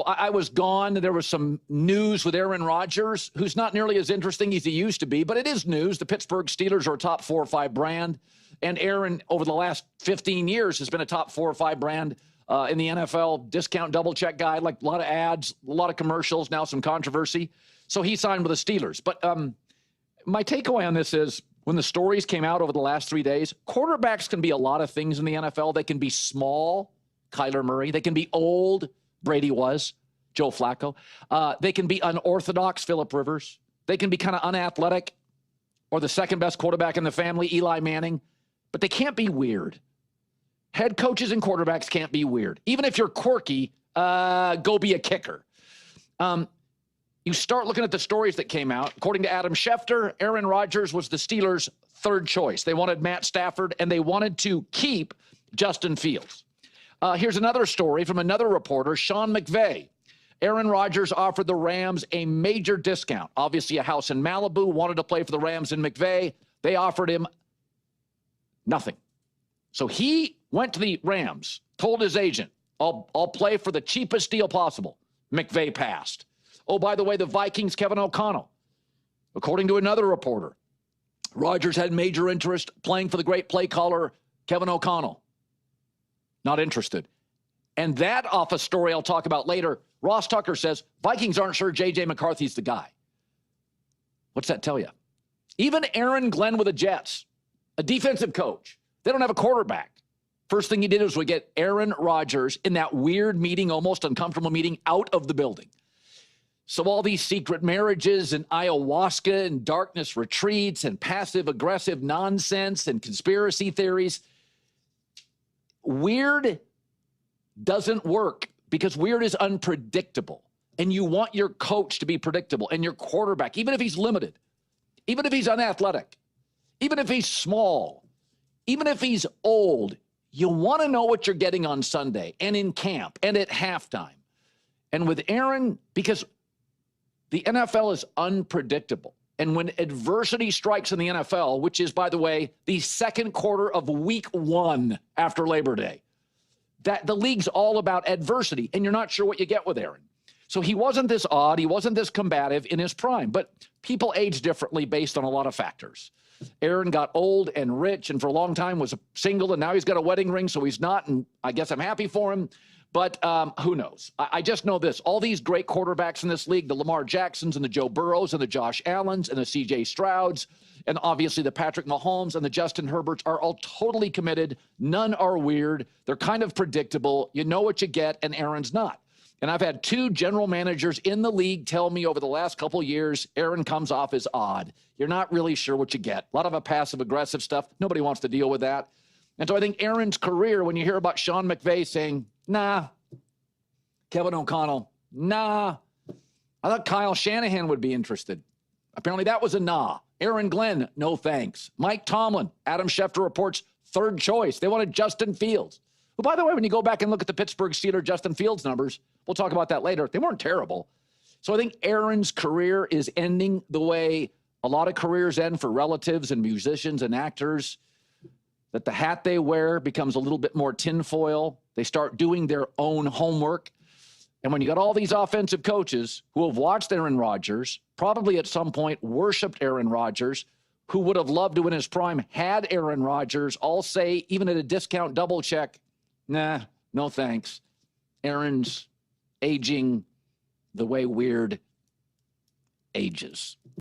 I was gone. There was some news with Aaron Rodgers, who's not nearly as interesting as he used to be, but it is news. The Pittsburgh Steelers are a top 4 or 5 brand, and Aaron, over the last 15 years, has been a top 4 or 5 brand in the NFL, discount double-check guy, like a lot of ads, a lot of commercials, now some controversy. So he signed with the Steelers. But my takeaway on this is, when the stories came out over the last 3 days, quarterbacks can be a lot of things in the NFL. They can be small, Kyler Murray. They can be old, Brady was, Joe Flacco. They can be unorthodox, Phillip Rivers. They can be kind of unathletic, or the second best quarterback in the family, Eli Manning. But they can't be weird. Head coaches and quarterbacks can't be weird. Even if you're quirky, go be a kicker. You start looking at the stories that came out. According to Adam Schefter, Aaron Rodgers was the Steelers' third choice. They wanted Matt Stafford, and they wanted to keep Justin Fields. Here's another story from another reporter, Sean McVay. Aaron Rodgers offered the Rams a major discount. Obviously, a house in Malibu, wanted to play for the Rams in McVay. They offered him nothing. So he went to the Rams, told his agent, I'll play for the cheapest deal possible. McVay passed. Oh, by the way, the Vikings, Kevin O'Connell. According to another reporter, Rodgers had major interest playing for the great play caller, Kevin O'Connell. Not interested. And that off a story I'll talk about later, Ross Tucker says, Vikings aren't sure J.J. McCarthy's the guy. What's that tell you? Even Aaron Glenn with the Jets, a defensive coach, they don't have a quarterback. First thing he did was we get Aaron Rodgers in that weird meeting, almost uncomfortable meeting, out of the building. So all these secret marriages and ayahuasca and darkness retreats and passive-aggressive nonsense and conspiracy theories, weird doesn't work because weird is unpredictable. And you want your coach to be predictable and your quarterback, even if he's limited, even if he's unathletic, even if he's small, even if he's old, you want to know what you're getting on Sunday and in camp and at halftime. And with Aaron, because the NFL is unpredictable. And when adversity strikes in the NFL, which is, by the way, the second quarter of week 1 after Labor Day, that the league's all about adversity, and you're not sure what you get with Aaron. So he wasn't this odd. He wasn't this combative in his prime. But people age differently based on a lot of factors. Aaron got old and rich and for a long time was single, and now he's got a wedding ring, so he's not, and I guess I'm happy for him. But who knows? I just know this. All these great quarterbacks in this league, the Lamar Jacksons and the Joe Burrows and the Josh Allens and the C.J. Strouds, and obviously the Patrick Mahomes and the Justin Herberts are all totally committed. None are weird. They're kind of predictable. You know what you get, and Aaron's not. And I've had 2 general managers in the league tell me over the last couple of years, Aaron comes off as odd. You're not really sure what you get. A lot of a passive-aggressive stuff. Nobody wants to deal with that. And so I think Aaron's career, when you hear about Sean McVay saying, nah, Kevin O'Connell, nah, I thought Kyle Shanahan would be interested. Apparently that was a nah. Aaron Glenn, no thanks. Mike Tomlin, Adam Schefter reports, third choice. They wanted Justin Fields. Well, by the way, when you go back and look at the Pittsburgh Steelers Justin Fields numbers, we'll talk about that later, they weren't terrible. So I think Aaron's career is ending the way a lot of careers end for relatives and musicians and actors, that the hat they wear becomes a little bit more tinfoil. They start doing their own homework. And when you got all these offensive coaches who have watched Aaron Rodgers, probably at some point worshiped Aaron Rodgers, who would have loved to in his prime had Aaron Rodgers, all say, even at a discount double check, nah, no thanks. Aaron's aging the way weird ages.